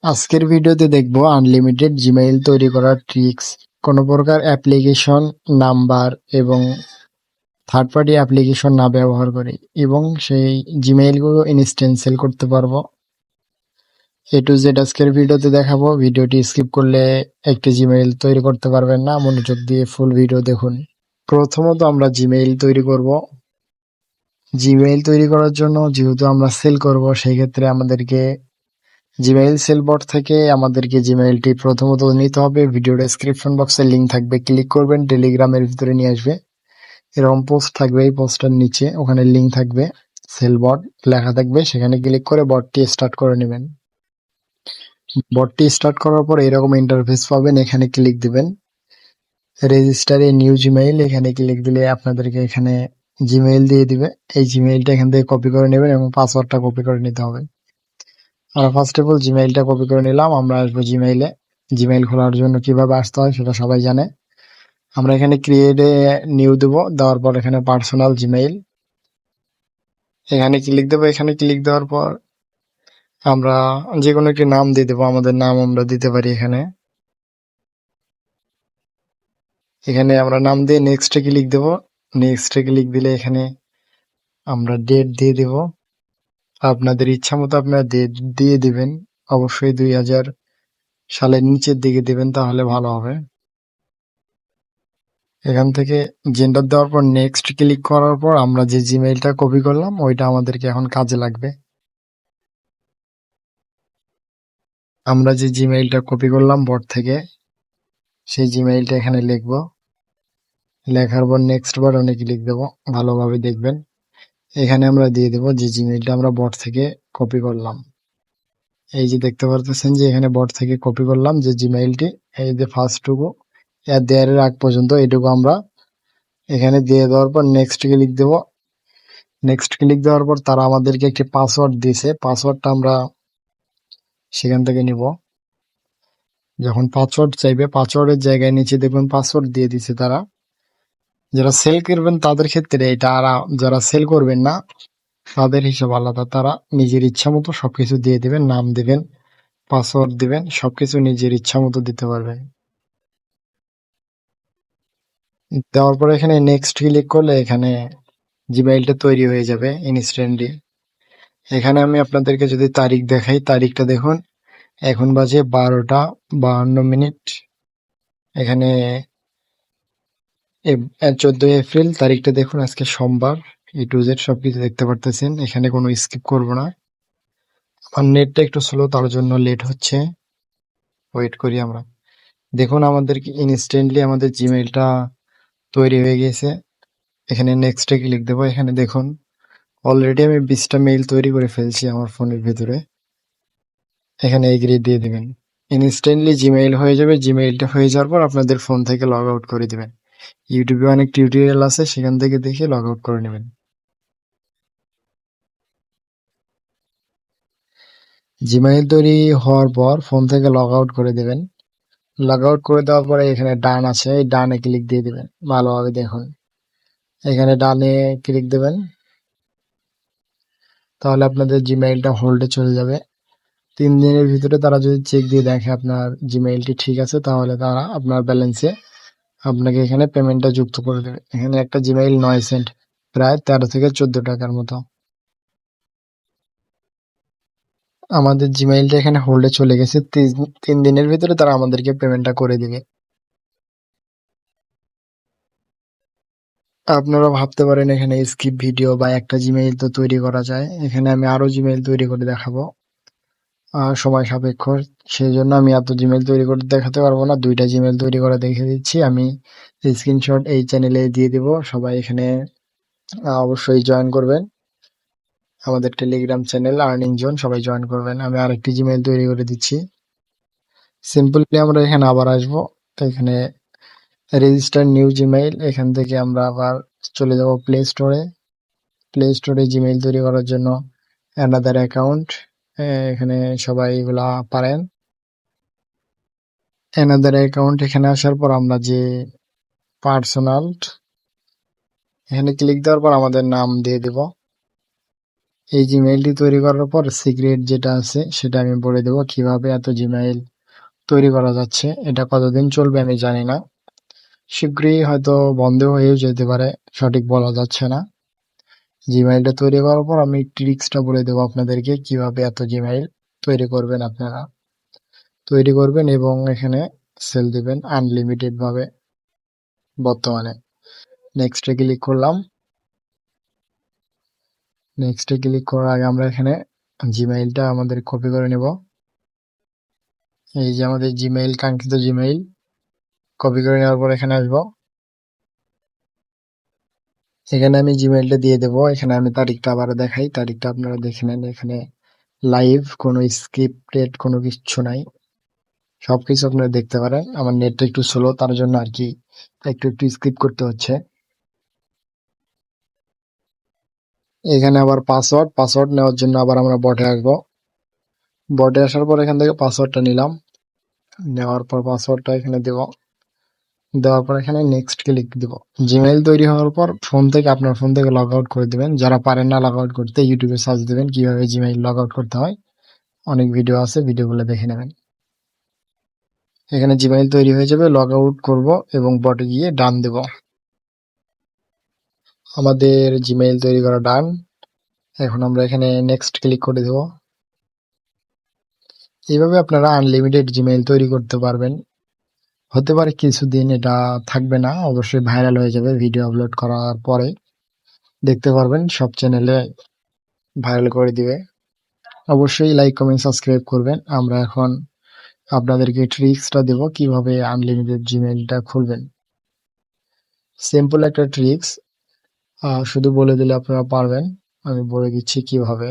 আজকের ভিডিওতে দেখব আনলিমিটেড জিমেইল তৈরি করার ট্রিক্স। কোনো প্রকার অ্যাপ্লিকেশন, নাম্বার এবং থার্ড পার্টি অ্যাপ্লিকেশন না ব্যবহার করে এবং সেই জিমেইলগুলো ইনস্ট্যান্ট করতে পারবো। এ টু জেড আজকের ভিডিওতে দেখাবো। ভিডিওটি স্কিপ করলে একটি জিমেইল তৈরি করতে পারবেন না। মনোযোগ দিয়ে ফুল ভিডিও দেখুন। প্রথমত আমরা জিমেইল তৈরি করব। জিমেইল তৈরি করার জন্য যেহেতু আমরা সেল করব, সেই ক্ষেত্রে আমাদেরকে জিমেইল সেল বট থেকে আমাদেরকে জিমেইলটি প্রথমত নিতে হবে। ভিডিও ডেসক্রিপশন বক্সে লিঙ্ক থাকবে, ক্লিক করবেন, টেলিগ্রামের ভিতরে নিয়ে আসবে। এরকম পোস্ট থাকবে, এই পোস্টের নিচে ওখানে লিঙ্ক থাকবে, সেল বট লেখা থাকবে, সেখানে ক্লিক করে বটটি স্টার্ট করে নেবেন। বটটি স্টার্ট করার পর এরকম ইন্টারফেস পাবেন, এখানে ক্লিক দিবেন। রেজিস্টার এ নিউ জিমেইল, এখানে ক্লিক দিলে আপনাদেরকে এখানে জিমেইল দিয়ে দিবে। এই জিমেইলটা এখান থেকে কপি করে নেবেন এবং পাসওয়ার্ডটা কপি করে নিতে হবে। আমরা ফার্স্ট অফ অল জিমেইলটা কপি করে নিলাম। আমরা আসবো জিমেইলে। জিমেইল খোলার জন্য কিভাবে আসতে হয় সেটা সবাই জানে। আমরা এখানে ক্রিয়েট এ নিউ দেবো, দেওয়ার পর এখানে পার্সোনাল জিমেইল, এখানে ক্লিক দেবো। এখানে ক্লিক দেওয়ার পর আমরা যে কোনো একটি নাম দিয়ে দেবো। আমাদের নাম আমরা দিতে পারি এখানে। এখানে আমরা নাম দিয়ে নেক্সটে ক্লিক দেবো। নেক্সটে ক্লিক দিলে এখানে আমরা ডেট দিয়ে দেব। আপনাদের ইচ্ছা মতো আপনারা ডেট দিয়ে দিবেন। অবশ্যই 2000 সালের নিচের দিকে দিবেন, তাহলে ভালো হবে। এখান থেকে জেন্ডার দেওয়ার পর নেক্সট ক্লিক করার পর আমরা যে জিমেইলটা কপি করলাম ওইটা আমাদেরকে এখন কাজে লাগবে। আমরা যে জিমেইলটা কপি করলাম বট থেকে, সেই জিমেইলটা এখানে লিখবো। লেখার পর নেক্সট বাটনে ক্লিক দেবো। ভালোভাবে দেখবেন, এখানে আমরা দিয়ে দেবো যে জিমেইলটা আমরা বট থেকে কপি করলাম। এই যে দেখতে পারতেছেন যে এখানে বট থেকে কপি করলাম যে জিমেইলটি, এই যে ফার্স্টটুকু দেয়ার আগ পর্যন্ত এইটুকু আমরা এখানে দিয়ে দেওয়ার পর নেক্সট ক্লিক দেবো। নেক্সট ক্লিক দেওয়ার পর তারা আমাদেরকে একটি পাসওয়ার্ড দিয়েছে, পাসওয়ার্ডটা আমরা সেখান থেকে নিব। যখন পাসওয়ার্ড চাইবে, পাসওয়ার্ডের জায়গায় নিচে দেখবেন পাসওয়ার্ড দিয়ে দিছে তারা। যারা সেল করবেন তাদের ক্ষেত্রে এটা, আর যারা সেল করবেন না তাদের হিসাব আলাদা। তারা নিজের ইচ্ছা মতো সবকিছু দিয়ে দিবেন, নাম দিবেন, পাসওয়ার্ড দিবেন, সবকিছু নিজের ইচ্ছা মতো দিতে পারবেন। দেওয়ার পরে এখানে নেক্সট ক্লিক করলে এখানে জিমেইলটা তৈরি হয়ে যাবে ইনস্ট্যান্টলি। এখানে আমি আপনাদেরকে যদি তারিখ দেখাই, তারিখটা দেখুন, এখন বাজে 12টা 52 মিনিট। এখানে 14 এপ্রিল তারিখটা দেখুন, আজকে সোমবার। এ টু জেড সবকিছু দেখতে পারতেছেন, এখানে কোনো স্কিপ করব না। আমার নেটটা একটু স্লো, তার জন্য লেট হচ্ছে, ওয়েট করি আমরা। দেখুন আমাদেরকে ইনস্ট্যান্টলি আমাদের জিমেইলটা তৈরি হয়ে গেছে। এখানে নেক্সটে ক্লিক দেবো। এখানে দেখুন অলরেডি আমি 20টা মেইল তৈরি করে ফেলছি আমার ফোনের ভিতরে। এখানে এগ্রি দিয়ে দিবেন, ইনস্ট্যান্টলি জিমেইল হয়ে যাবে। জিমেইলটা হয়ে যাওয়ার পর আপনাদের ফোন থেকে লগ আউট করে দিবেন। ইউটিউবে অনেক টিউটোরিয়াল আছে, সেখান থেকে দেখে লগ আউট করে নেবেন। জিমেইল তৈরি হওয়ার পর ফোন থেকে লগ আউট করে দেবেন। লগ আউট করে দেওয়ার পরে এখানে ডান আছে, এই ডানে ক্লিক দিয়ে দিবেন। ভালোভাবে দেখুন, এখানে ডানে ক্লিক দেবেন, তাহলে আপনাদের জিমেইলটা হোল্ডে চলে যাবে। 3 দিনের ভিতরে তারা যদি চেক দিয়ে দেখে আপনার জিমেইলটি ঠিক আছে, তাহলে তারা আপনার ব্যালেন্সে আপনাকে এখানে পেমেন্টটা যুক্ত করে দেবে। এখানে একটা জিমেইল 9 সেন্ট, প্রায় 13 থেকে 14 টাকার মতো। আমাদের জিমেইলটা এখানে হোল্ডে চলে গেছে। 3 দিনের ভিতরে তারা আমাদেরকে পেমেন্টটা করে দিবে। আপনারা ভাবতে পারেন এখানে স্কিপ ভিডিও বা একটা জিমেইল তো তৈরি করা যায়। এখানে আমি আরো জিমেইল তৈরি করে দেখাবো, সময় সাপেক্ষ। সেই জন্য আমি এত জিমেইল তৈরি করে দেখাতে পারবো না, 2টা জিমেইল তৈরি করে দেখে দিচ্ছি। আমি স্ক্রিনশট এই চ্যানেলে দিয়ে দিব। সবাই এখানে অবশ্যই জয়েন করবেন। আমাদের টেলিগ্রাম চ্যানেল আর্নিং জোন, সবাই জয়েন করবেন। আমি আরেকটি জিমেইল তৈরি করে দিচ্ছি। সিম্পলি আমরা এখানে আবার আসবো, এখানে রেজিস্টার নিউ জিমেইল, এখান থেকে আমরা আবার চলে যাব প্লে স্টোরে। প্লে স্টোরে জিমেইল তৈরি করার জন্য অ্যানাদার অ্যাকাউন্ট, এখানে সবাই এগুলা পারেন। অ্যানাদার অ্যাকাউন্ট এখানে আসার পর আমরা যে পার্সোনাল, এখানে ক্লিক দেওয়ার পর আমাদের নাম দিয়ে দেব। এই জিমেইলটি তৈরি করার পর সিক্রেট যেটা আছে সেটা আমি বলে দেবো কিভাবে এত জিমেইল তৈরি করা যাচ্ছে। এটা কতদিন চলবে আমি জানি না, শীঘ্রই হয়তো বন্ধ হয়েও যেতে পারে, সঠিক বলা যাচ্ছে না। জিমেইলটা তৈরি করার পর আমি ট্রিক্সটা বলে দেবো আপনাদেরকে কিভাবে এত জিমেইল তৈরি করবেন। আপনারা তৈরি করবেন এবং এখানে সেল দিবেন আনলিমিটেড ভাবে বর্তমানে। নেক্সটে ক্লিক করলাম। নেক্সটে ক্লিক করার আগে আমরা এখানে জিমেইলটা আমাদের কপি করে নেব। এই যে আমাদের জিমেইল, কাঙ্ক্ষিত জিমেইল কপি করে নেওয়ার পর এখানে আসবো। এখানে আমি জিমেইলটা দিয়ে দেবো। এখানে আমি তারিখটা আবার দেখাই, তারিখটা আপনারা দেখে নেন। এখানে লাইভ, কোনো স্ক্রিপ্টেড কোনো কিচ্ছু নাই, সবকিছু আপনারা দেখতে পারেন। আমার নেটটা একটু স্লো, তার জন্য আর কি একটু একটু স্কিপ করতে হচ্ছে। এখানে আবার পাসওয়ার্ড, পাসওয়ার্ড নেওয়ার জন্য আবার আমরা বটে আসবো। বটে আসার পর এখান থেকে পাসওয়ার্ডটা নিলাম, নেওয়ার পর পাসওয়ার্ডটা এখানে দেব, দেওয়ার পর এখানে নেক্সট ক্লিক দিব। জিমেইল তৈরি হওয়ার পর ফোন থেকে, আপনার ফোন থেকে লগ আউট করে দিবেন। যারা পারেন না লগ আউট করতে, ইউটিউবে সার্চ দিবেন কিভাবে জিমেইল লগ আউট করতে হয়, অনেক ভিডিও আছে, ভিডিওগুলো দেখে নেবেন। এখানে জিমেইল তৈরি হয়ে যাবে, লগ আউট করব এবং বটে গিয়ে ডান দেব। আমাদের জিমেইল তৈরি করা ডান। এখন আমরা এখানে নেক্সট ক্লিক করে দেব। এইভাবে আপনারা আনলিমিটেড জিমেইল তৈরি করতে পারবেন। হতে পারে কিছুদিন এটা থাকবে না, অবশ্যই ভাইরাল হয়ে যাবে। ভিডিও আপলোড করার পরে দেখতে পারবেন, সব চ্যানেলে ভাইরাল করে দিবে। অবশ্যই লাইক, কমেন্ট, সাবস্ক্রাইব করবেন। আমরা এখন আপনাদেরকে ট্রিক্সটা দেব কিভাবে আনলিমিটেড জিমেইলটা খুলবেন। সিম্পল একটা ট্রিক্স, শুধু বলে দিলে আপনারা পারবেন। আমি বলে দিচ্ছি কিভাবে।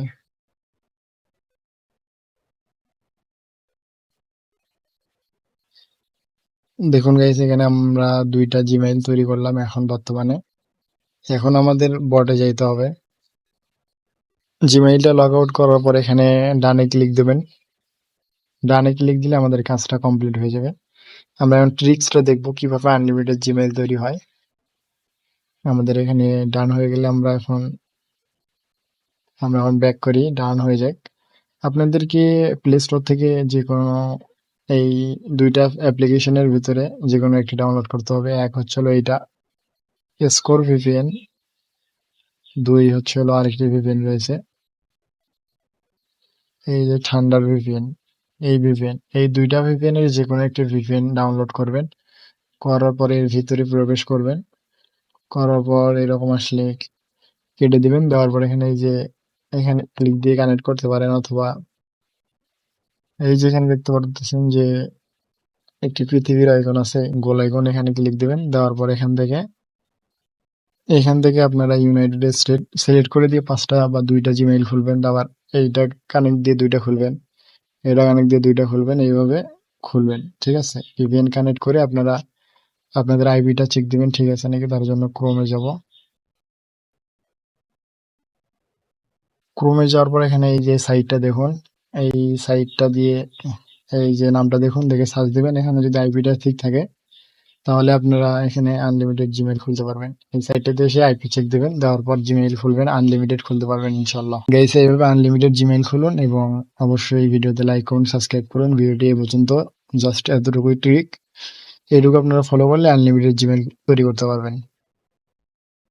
দেখুন গাইস, এখানে আমরা দুইটা জিমেইল তৈরি করলাম এখন বর্তমানে। এখন আমাদের বটে যাইতে হবে। জিমেইলটা লগ আউট করার পর এখানে ডানে ক্লিক দেবেন। ডানে ক্লিক দিলে আমাদের কাজটা কমপ্লিট হয়ে যাবে। আমরা এখন ট্রিক্সটা দেখবো কিভাবে আনলিমিটেড জিমেইল তৈরি হয়। আমাদের এখানে ডান হয়ে গেলে আমরা এখন ব্যাক করি, ডান হয়ে যাক। আপনাদেরকে প্লে স্টোর থেকে যে কোনো এই দুইটা অ্যাপ্লিকেশনের ভিতরে যে কোনো একটি ডাউনলোড করতে হবে। এক হচ্ছে হলো এইটা, স্কোর ভিপিএন। দুই হচ্ছে হলো আরেকটি ভিপিএন রয়েছে, এই যে থান্ডার ভিপিএন। এই ভিপিএন, এই দুইটা ভিপিএন এর যে কোনো একটি ভিপিএন ডাউনলোড করবেন। করার পরে এর ভিতরে প্রবেশ করবেন। করার পর এরকম আসলে কেটে দিবেন। দেওয়ার পর এখানে এই যে এখানে ক্লিক দিয়ে কানেক্ট করতে পারেন, অথবা এই যে এখানে দেখতে পারতেছেন যে একটি পৃথিবীর আইকন আছে, গোল আইকন, এখানে ক্লিক দিবেন। দেওয়ার পর এখান থেকে আপনারা ইউনাইটেড স্টেট সিলেক্ট করে দিয়ে 5টা বা 2টা জিমেইল খুলবেন। আবার এইটা কানেক্ট দিয়ে 2টা খুলবেন, এটা কানেক্ট দিয়ে 2টা খুলবেন, এইভাবে খুলবেন। ঠিক আছে, ভিপিএন কানেক্ট করে আপনারা আপনাদের আইপিটা চেক দিবেন ঠিক আছে নাকি। তার জন্য ক্রোমে যাব। ক্রোমে যাওয়ার পর এখানে এই যে সাইটটা দেখুন, এই সাইটটা দিয়ে এই যে নামটা দেখুন, দেখে সার্চ দিবেন। এখানে যদি আইপিটা ঠিক থাকে তাহলে আপনারা এখানে আনলিমিটেড জিমেইল খুলতে পারবেন। এই সাইটটাতে এসে আইপি চেক দিবেন, দেওয়ার পর জিমেইল খুলবেন, আনলিমিটেড খুলতে পারবেন ইনশাল্লাহ। গাইস, এইভাবে আনলিমিটেড জিমেইল খুলুন এবং অবশ্যই ভিডিওতে লাইক করুন, সাবস্ক্রাইব করুন। ভিডিওটি এ পর্যন্ত, জাস্ট এতটুকুই ট্রিক, এটুকু আপনারা ফলো করলে আনলিমিটেড জিমেইল তৈরি করতে পারবেন।